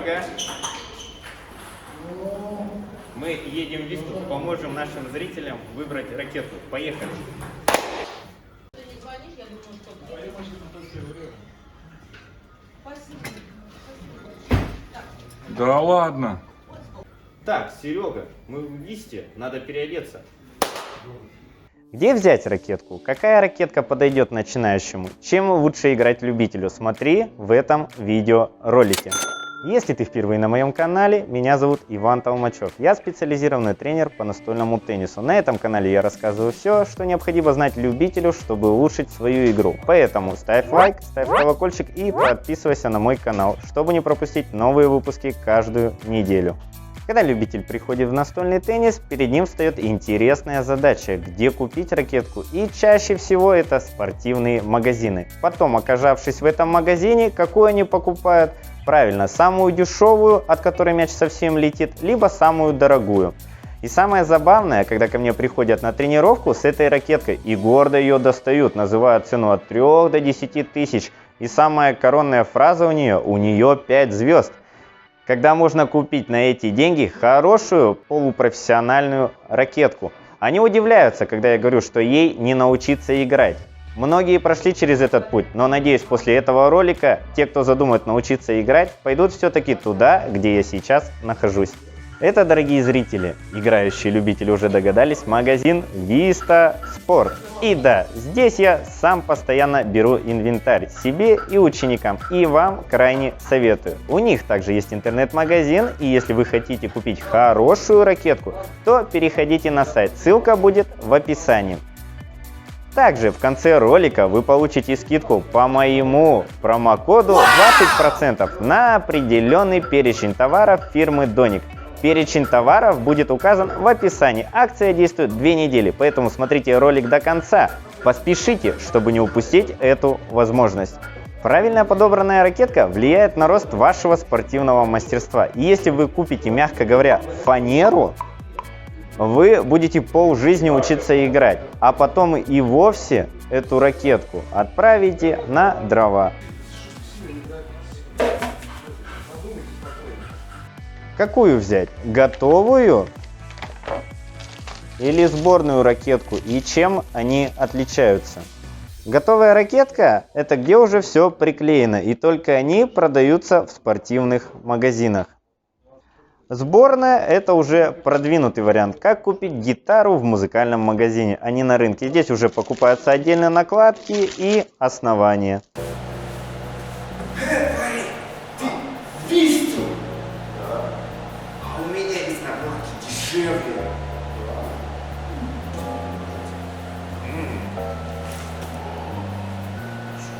Серега. Мы едем в Висту, поможем нашим зрителям выбрать ракету. Поехали. Да ладно. Так, Серега, мы в Висте, надо переодеться. Где взять ракетку? Какая ракетка подойдет начинающему? Чем лучше играть любителю? Смотри в этом видеоролике. Если ты впервые на моем канале, меня зовут Иван Толмачев. Я специализированный тренер по настольному теннису. На этом канале я рассказываю все, что необходимо знать любителю, чтобы улучшить свою игру. Поэтому ставь лайк, ставь колокольчик и подписывайся на мой канал, чтобы не пропустить новые выпуски каждую неделю. Когда любитель приходит в настольный теннис, перед ним встает интересная задача, где купить ракетку, и чаще всего это спортивные магазины. Потом, оказавшись в этом магазине, какую они покупают? Правильно, самую дешевую, от которой мяч совсем летит, либо самую дорогую. И самое забавное, когда ко мне приходят на тренировку с этой ракеткой и гордо ее достают, называют цену от 3 до 10 тысяч, и самая коронная фраза у нее 5 звезд. Когда можно купить на эти деньги хорошую полупрофессиональную ракетку. Они удивляются, когда я говорю, что ей не научиться играть. Многие прошли через этот путь, но надеюсь, после этого ролика те, кто задумает научиться играть, пойдут все-таки туда, где я сейчас нахожусь. Это, дорогие зрители, играющие любители уже догадались, магазин Vista Sport. И да, здесь я сам постоянно беру инвентарь себе и ученикам, и вам крайне советую. У них также есть интернет-магазин, и если вы хотите купить хорошую ракетку, то переходите на сайт, ссылка будет в описании. Также в конце ролика вы получите скидку по моему промокоду 20% на определенный перечень товаров фирмы Donik. Перечень товаров будет указан в описании. Акция действует 2 недели, поэтому смотрите ролик до конца. Поспешите, чтобы не упустить эту возможность. Правильно подобранная ракетка влияет на рост вашего спортивного мастерства. И если вы купите, мягко говоря, фанеру, вы будете полжизни учиться играть, а потом и вовсе эту ракетку отправите на дрова. Какую взять? Готовую или сборную ракетку? И чем они отличаются? Готовая ракетка – это где уже все приклеено, и только они продаются в спортивных магазинах. Сборная – это уже продвинутый вариант, как купить гитару в музыкальном магазине, а не на рынке. Здесь уже покупаются отдельные накладки и основания. Висту! А у меня из наборки дешевле.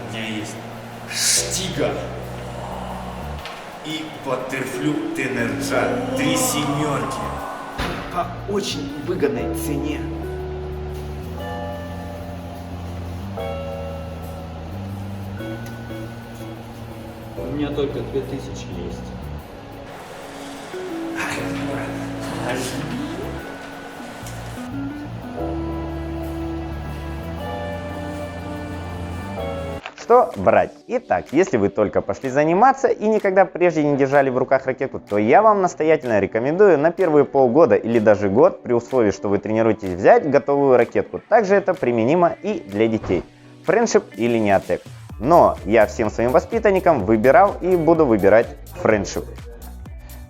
У меня есть Штига и Баттерфлю Тенерджа 3 семерки по очень выгодной цене. У меня только 2000 есть. Что брать? Итак, если вы только пошли заниматься и никогда прежде не держали в руках ракетку, то я вам настоятельно рекомендую на первые полгода или даже год, при условии, что вы тренируетесь, взять готовую ракетку. Также это применимо и для детей. Friendship или Neotec. Но я всем своим воспитанникам выбирал и буду выбирать Friendship.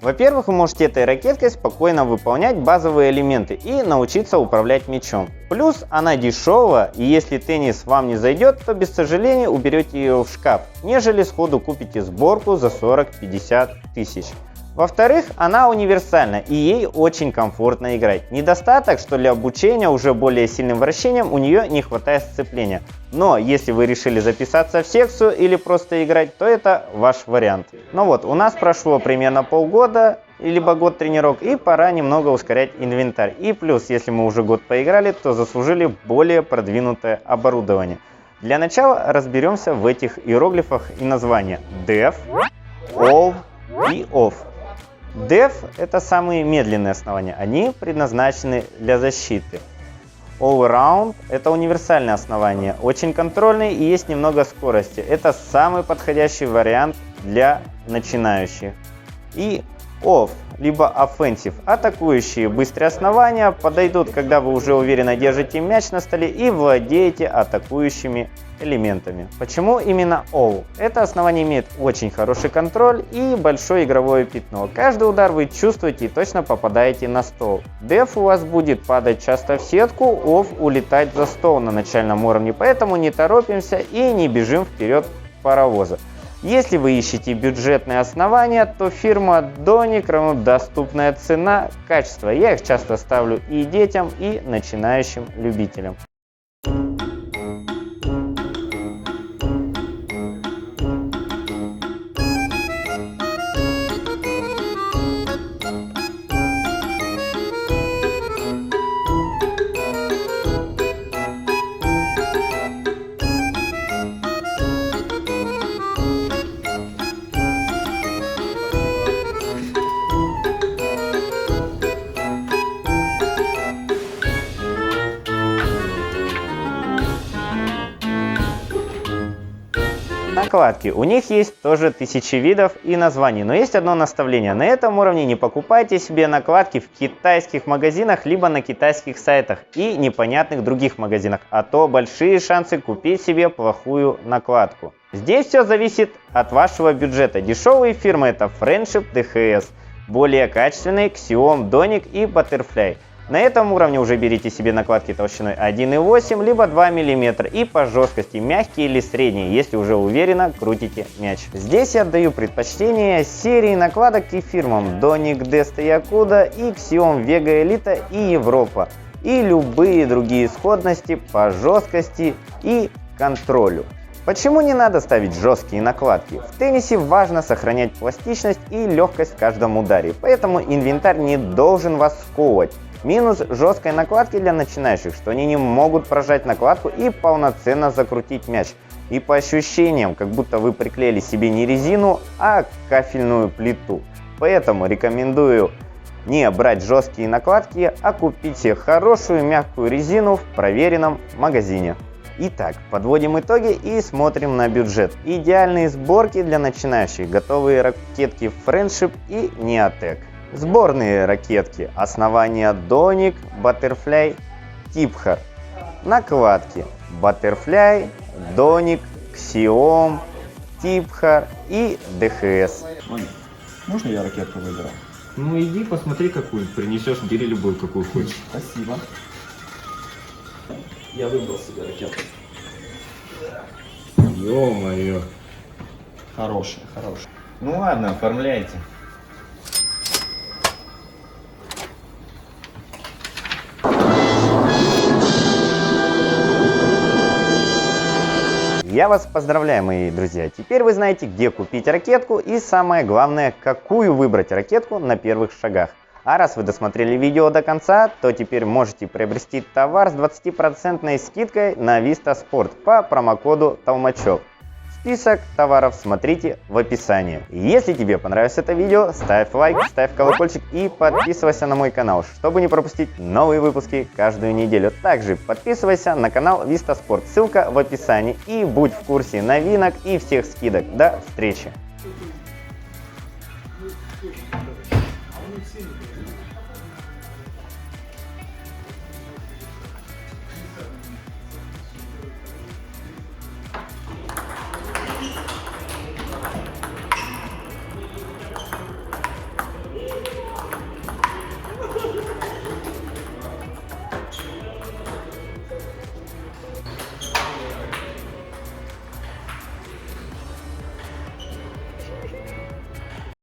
Во-первых, вы можете этой ракеткой спокойно выполнять базовые элементы и научиться управлять мячом. Плюс она дешевая, и если теннис вам не зайдет, то без сожаления уберете ее в шкаф, нежели сходу купите сборку за 40-50 тысяч. Во-вторых, она универсальна и ей очень комфортно играть. Недостаток, что для обучения уже более сильным вращением у нее не хватает сцепления. Но если вы решили записаться в секцию или просто играть, то это ваш вариант. Ну вот, у нас прошло примерно полгода, либо год тренировок, и пора немного ускорять инвентарь. И плюс, если мы уже год поиграли, то заслужили более продвинутое оборудование. Для начала разберемся в этих иероглифах и названия Def, All и Off. Def – это самые медленные основания, они предназначены для защиты. All Around – это универсальное основание, очень контрольный и есть немного скорости. Это самый подходящий вариант для начинающих. И Off, либо Offensive, атакующие быстрые основания, подойдут, когда вы уже уверенно держите мяч на столе и владеете атакующими элементами. Почему именно All? Это основание имеет очень хороший контроль и большое игровое пятно. Каждый удар вы чувствуете и точно попадаете на стол. Def у вас будет падать часто в сетку, Off улетать за стол на начальном уровне, поэтому не торопимся и не бежим вперед паровоза. Если вы ищете бюджетные основания, то фирма Donic доступная цена, качество. Я их часто ставлю и детям, и начинающим любителям. Накладки. У них есть тоже тысячи видов и названий, но есть одно наставление. На этом уровне не покупайте себе накладки в китайских магазинах, либо на китайских сайтах и непонятных других магазинах, а то большие шансы купить себе плохую накладку. Здесь все зависит от вашего бюджета. Дешевые фирмы это Friendship, DHS, более качественные Xiom, Donic и Butterfly. На этом уровне уже берите себе накладки толщиной 1,8 либо 2 мм и по жесткости мягкие или средние, если уже уверенно крутите мяч. Здесь я отдаю предпочтение серии накладок и фирмам Donic, Desta, Yakuda и Xiom, Vega Elite и Европа. И любые другие сходности по жесткости и контролю. Почему не надо ставить жесткие накладки? В теннисе важно сохранять пластичность и легкость в каждом ударе, поэтому инвентарь не должен вас сковывать. Минус жесткой накладки для начинающих, что они не могут прожать накладку и полноценно закрутить мяч. И по ощущениям, как будто вы приклеили себе не резину, а кафельную плиту. Поэтому рекомендую не брать жесткие накладки, а купить себе хорошую мягкую резину в проверенном магазине. Итак, подводим итоги и смотрим на бюджет. Идеальные сборки для начинающих, готовые ракетки Friendship и Neotech. Сборные ракетки. Основания Donic, Butterfly, Tibhar. Накладки. Butterfly, Donic, Xiom, Tibhar и DHS. Можно я ракетку выберу? Ну иди посмотри какую принесешь, бери любую какую хочешь. Спасибо. Я выбрал себе ракетку. Ё-моё. Хорошая, хорошая. Ну ладно, оформляйте. Я вас поздравляю, мои друзья. Теперь вы знаете, где купить ракетку и самое главное, какую выбрать ракетку на первых шагах. А раз вы досмотрели видео до конца, то теперь можете приобрести товар с 20% скидкой на Vista Sport по промокоду Толмачев. Список товаров смотрите в описании. Если тебе понравилось это видео, ставь лайк, ставь колокольчик и подписывайся на мой канал, чтобы не пропустить новые выпуски каждую неделю. Также подписывайся на канал Vista Sport, ссылка в описании, и будь в курсе новинок и всех скидок. До встречи!